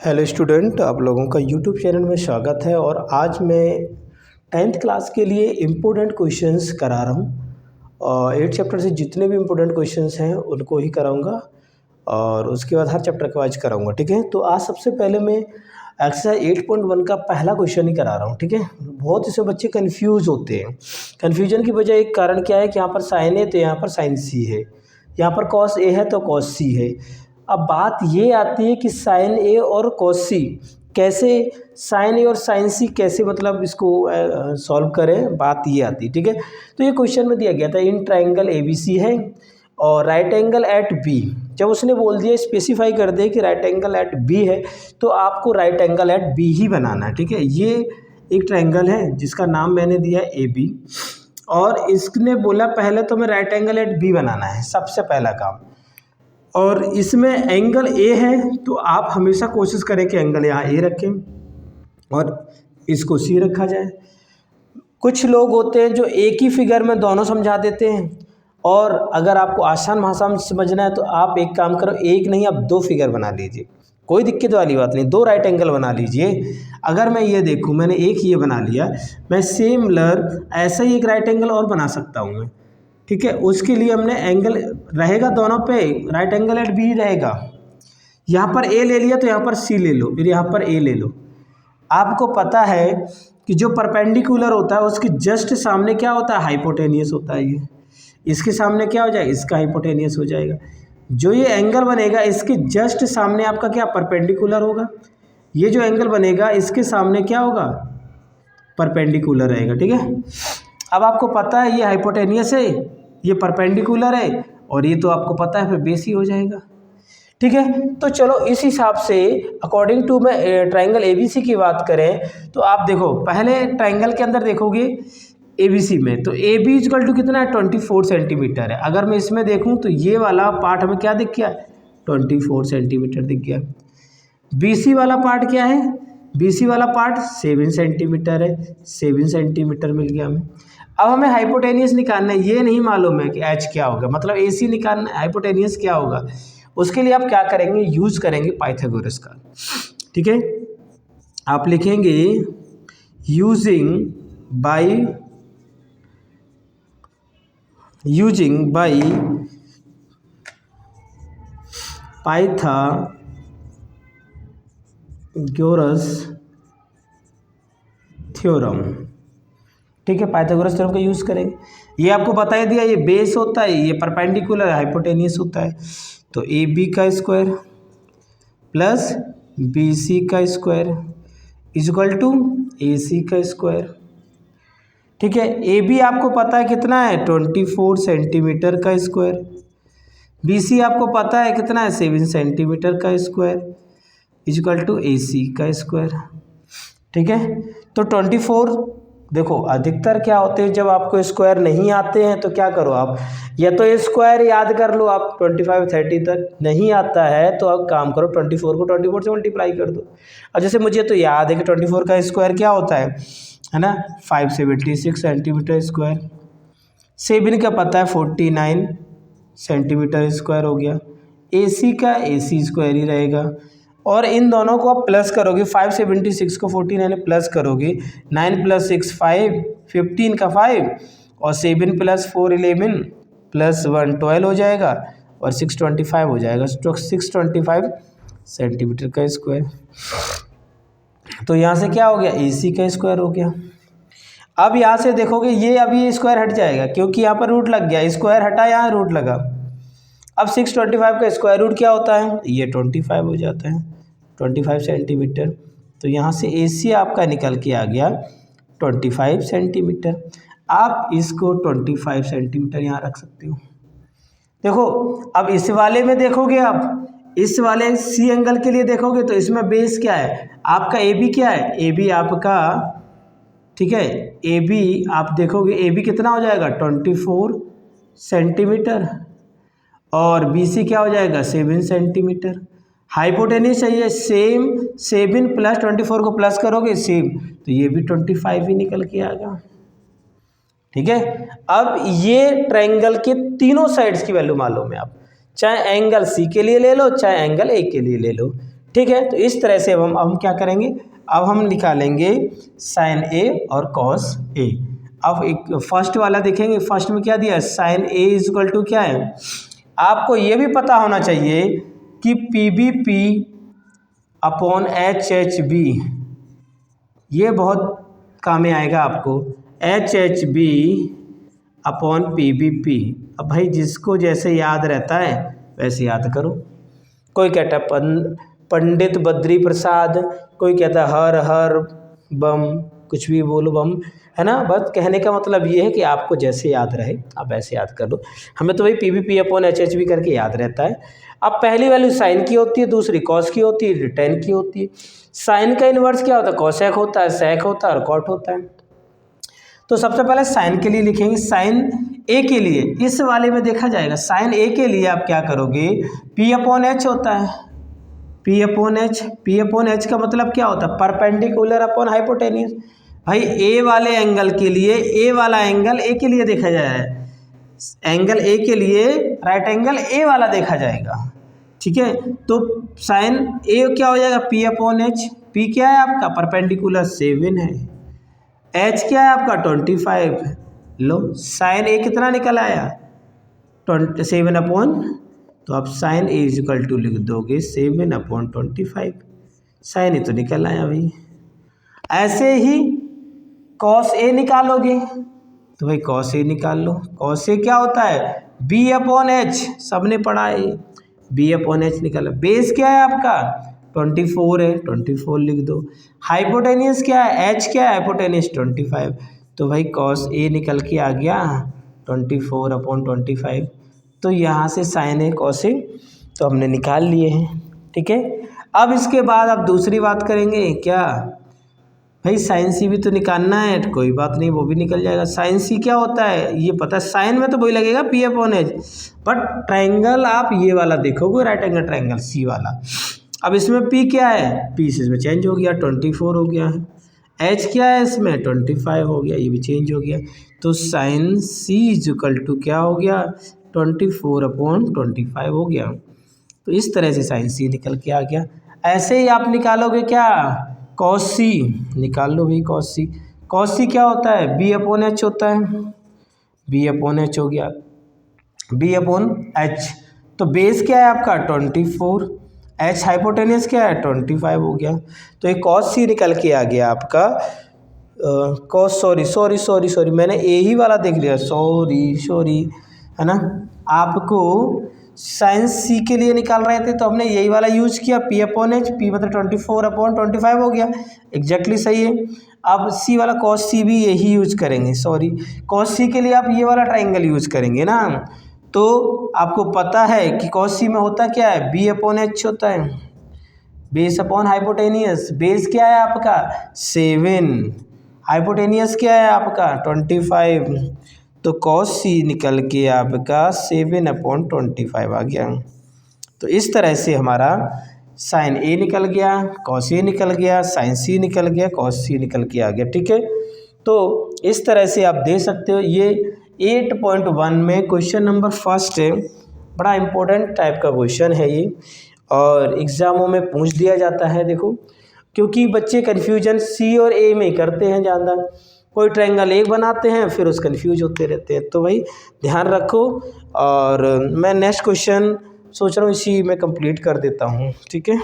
Hello student, आप लोगों का यूट्यूब चैनल में स्वागत है। और आज मैं 10th क्लास के लिए इम्पोर्टेंट क्वेश्चंस करा रहा हूँ और 8 चैप्टर से जितने भी इम्पोर्टेंट क्वेश्चंस हैं उनको ही कराऊंगा और उसके बाद हर चैप्टर के वाइज कराऊंगा। ठीक है, तो आज सबसे पहले मैं एक्सरसाइज 8.1 का पहला क्वेश्चन ही करा रहा हूँ। ठीक है, बहुत इसमें बच्चे कन्फ्यूज़ होते हैं। कन्फ्यूजन की वजह एक कारण क्या है कि यहाँ पर साइन ए तो यहाँ पर साइन सी है, यहाँ पर कॉस ए है तो कॉस सी है। अब बात ये आती है कि साइन ए और कॉस सी कैसे, साइन ए और साइन सी कैसे मतलब इसको सॉल्व करें, बात ये आती है। ठीक है, तो ये क्वेश्चन में दिया गया था in triangle A B C है और राइट एंगल एट बी। जब उसने बोल दिया स्पेसिफाई कर दे कि राइट एंगल एट बी है तो आपको राइट एंगल एट बी ही बनाना है। ठीक है, ये एक ट्राइंगल है जिसका नाम मैंने दिया ए बी और इसने बोला पहले तो मैं राइट एंगल एट बी बनाना है सबसे पहला काम। और इसमें एंगल ए है तो आप हमेशा कोशिश करें कि एंगल यहाँ ए रखें और इसको सी रखा जाए। कुछ लोग होते हैं जो एक ही फिगर में दोनों समझा देते हैं और अगर आपको आसान भाषा में समझना है तो आप एक काम करो, एक नहीं आप दो फिगर बना लीजिए, कोई दिक्कत वाली बात नहीं, दो राइट एंगल बना लीजिए। अगर मैं ये देखूँ मैंने एक ये बना लिया, मैं सिमिलर ऐसा ही एक राइट एंगल और बना सकता हूँ मैं। ठीक है, उसके लिए हमने एंगल रहेगा दोनों पे राइट एंगल एट बी रहेगा। यहाँ पर ए ले लिया तो यहाँ पर सी ले लो, फिर यहाँ पर ए ले लो। आपको पता है कि जो परपेंडिकुलर होता है उसके जस्ट सामने क्या होता है, हाइपोटेनियस होता है। ये इसके सामने क्या हो जाएगा, इसका हाइपोटेनियस हो जाएगा। जो ये एंगल बनेगा इसके जस्ट सामने आपका क्या, परपेंडिकुलर होगा। ये जो एंगल बनेगा इसके सामने क्या होगा, परपेंडिकुलर रहेगा। ठीक है, अब आपको पता है ये हाइपोटेनियस है, ये परपेंडिकुलर है और ये तो आपको पता है फिर बेस ही हो जाएगा। ठीक है, तो चलो इस हिसाब से अकॉर्डिंग टू मैं ट्राइंगल एबीसी की बात करें तो आप देखो पहले ट्राइंगल के अंदर देखोगे एबीसी में तो ए बी इक्वल टू कितना है, 24 सेंटीमीटर है। अगर मैं इसमें देखूं तो ये वाला पार्ट हमें क्या दिख गया, 24 सेंटीमीटर दिख गया। बीसी वाला पार्ट क्या है, बीसी वाला पार्ट 7 सेंटीमीटर है, 7 सेंटीमीटर मिल गया हमें। अब हमें हाइपोटेनियस निकालना है, ये नहीं मालूम है कि एच क्या होगा, मतलब ए सी निकालना है, हाइपोटेनियस क्या होगा। उसके लिए आप क्या करेंगे, यूज करेंगे पाइथागोरस का। ठीक है, आप लिखेंगे यूजिंग बाय पाइथागोरस थ्योरम। ठीक है, पाइथागोरस थ्योरम का यूज़ करेंगे। ये आपको बता ही दिया, ये बेस होता है, ये परपेंडिकुलर हाइपोटेनियस होता है। तो ए बी का स्क्वायर प्लस बी सी का स्क्वायर इक्वल टू ए सी का स्क्वायर। ठीक है, ए बी आपको पता है कितना है, 24 सेंटीमीटर का स्क्वायर। बी सी आपको पता है कितना है, 7 सेंटीमीटर का स्क्वायर इक्वल टू ए सी का स्क्वायर। ठीक है, तो 24 देखो अधिकतर क्या होते हैं जब आपको स्क्वायर नहीं आते हैं तो क्या करो आप, या तो स्क्वायर याद कर लो आप 25 30 तक, नहीं आता है तो आप काम करो 24 को 24 से मल्टीप्लाई कर दो। अब जैसे मुझे तो याद है कि 24 का स्क्वायर क्या होता है ना, 576 सेंटीमीटर स्क्वायर। 7 का पता है 49 सेंटीमीटर स्क्वायर हो गया। ए सी का ए सी स्क्वायर ही रहेगा और इन दोनों को आप प्लस करोगे, 576 को 49 प्लस करोगे, 9 + 6 5, 15 का 5 और 7 + 4 11 + 1 12 हो जाएगा और 625 हो जाएगा। तो 625 सेंटीमीटर का स्क्वायर। तो यहाँ से क्या हो गया, ए सी का स्क्वायर हो गया। अब यहाँ से देखोगे ये अभी स्क्वायर हट जाएगा क्योंकि यहाँ पर रूट लग गया, स्क्वायर हटा यहाँ रूट लगा। अब 625 का स्क्वायर रूट क्या होता है, ये 25 हो जाता है, 25 सेंटीमीटर। तो यहाँ से ए सी आपका निकल के आ गया 25 सेंटीमीटर। आप इसको 25 सेंटीमीटर यहाँ रख सकते हो। देखो अब इस वाले में देखोगे, आप इस वाले सी एंगल के लिए देखोगे तो इसमें बेस क्या है आपका, ए बी क्या है, ए बी आपका, ठीक है, ए बी आप देखोगे ए बी कितना हो जाएगा 24 सेंटीमीटर और बी सी क्या हो जाएगा 7 सेंटीमीटर। हाइपोटेनियस चाहिए सेम, 7 + 24 को प्लस करोगे सेम, तो ये भी 25 ही निकल के आएगा। ठीक है, अब ये ट्रायंगल के तीनों साइड्स की वैल्यू मालूम है आप, चाहे एंगल सी के लिए ले लो चाहे एंगल ए के लिए ले लो। ठीक है। तो इस तरह से हम क्या करेंगे, अब हम निकालेंगे साइन ए और कॉस ए। अब एक फर्स्ट वाला देखेंगे, फर्स्ट में क्या दिया है, sine A is equal to क्या है, आपको ये भी पता होना चाहिए कि P B P upon H H B, ये बहुत काम में आएगा आपको, H H B upon P B P. अब भाई जिसको जैसे याद रहता है वैसे याद करो। कोई कहता है पंडित बद्री प्रसाद, कोई कहता है हर हर बम, कुछ भी बोलो बम, है ना। बस कहने का मतलब ये है कि आपको जैसे याद रहे आप ऐसे याद कर लो। हमें तो भाई P B P upon H H B करके याद रहता है। अब पहली वैल्यू साइन की होती है, दूसरी कॉस की होती है, टेन की होती है। साइन का इन्वर्स क्या होता है, कॉसेक होता है, सेक होता है और कॉट होता है। तो सबसे पहले साइन के लिए लिखेंगे, साइन ए के लिए इस वाले में देखा जाएगा, साइन ए के लिए आप क्या करोगे, पी अपॉन एच होता है, P upon H. P upon H का मतलब क्या होता है, परपेंडिकुलर अपॉन हाइपोटेन्यूस। भाई ए वाले एंगल के लिए, ए वाला एंगल ए के लिए देखा जाए, एंगल ए के लिए राइट एंगल ए वाला देखा जाएगा, ठीक है। तो साइन ए क्या हो जाएगा, पी अपॉन एच। पी क्या है आपका, परपेंडिकुलर 7 है, एच क्या है आपका 25। लो साइन ए कितना निकल आया 27 अपॉन, तो आप sine A is equal to लिख दोगे 7 अपॉन 25, साइन ए तो निकल आया भाई। ऐसे ही कॉस ए निकालोगे, तो भाई कॉस ए निकाल लो। कॉस ए क्या होता है, बी अपॉन एच, सबने पढ़ा है, बी अपॉन एच निकाला। बेस क्या है आपका 24 है, 24 लिख दो। हाइपोटेनियस क्या है, एच क्या है, हाइपोटेनियस 25, तो भाई कॉस ए निकल के आ गया 24 अपॉन 25। तो यहाँ से साइन ए कॉस ए तो हमने निकाल लिए हैं, ठीक है। अब इसके बाद आप दूसरी बात करेंगे क्या, भाई साइन सी भी तो निकालना है, कोई बात नहीं वो भी निकल जाएगा। साइन सी क्या होता है ये पता है, साइन में तो वही लगेगा P upon H, but triangle आप ये वाला देखोगे, राइट एंगल ट्रायंगल सी वाला। अब इसमें पी क्या है, पी इसमें चेंज हो गया 24 हो गया है, एच क्या है इसमें 25 हो गया, ये भी चेंज हो गया। तो sine C is equal to क्या हो गया 24 अपॉन 25 हो गया। तो इस तरह से साइन सी निकल के आ गया। ऐसे ही आप निकालोगे क्या, कॉस सी निकाल लो भाई, कॉस सी। कॉस सी क्या होता है, बी अपॉन एच होता है, बी अपॉन एच हो गया, बी अपॉन एच। तो बेस क्या है आपका 24, एच हाइपोटेनियस क्या है 25 हो गया। तो एक कॉस सी निकल के आ गया आपका, कॉस सॉरी मैंने ए ही वाला देख लिया, सॉरी है ना। आपको साइन सी के लिए निकाल रहे थे तो हमने यही वाला यूज किया, पी अपॉन एच, पी मतलब 24 अपॉन 25 हो गया, एग्जैक्टली सही है। अब सी वाला कॉस सी भी यही यूज करेंगे, कॉस सी के लिए आप ये वाला ट्राइंगल यूज करेंगे ना। तो आपको पता है कि कॉस सी में होता क्या है, बी अपॉन एच होता है, बेस अपॉन हाइपोटेनियस। बेस क्या है आपका 7, हाइपोटेनियस क्या है आपका 25, तो कॉस सी निकल के आपका 7 अपॉन 25 आ गया। तो इस तरह से हमारा साइन ए निकल गया, कॉस ए निकल गया, साइन सी निकल गया, कॉस सी निकल के आ गया, ठीक है। तो इस तरह से आप दे सकते हो। ये 8.1 में क्वेश्चन नंबर फर्स्ट है, बड़ा इम्पोर्टेंट टाइप का क्वेश्चन है ये, और एग्ज़ामों में पूछ दिया जाता है। देखो क्योंकि बच्चे कन्फ्यूजन सी और ए में करते हैं ज़्यादा, कोई ट्रायंगल एक बनाते हैं फिर उस कन्फ्यूज होते रहते हैं। तो भाई ध्यान रखो, और मैं नेक्स्ट क्वेश्चन सोच रहा हूँ इसी में कंप्लीट कर देता हूँ, ठीक है।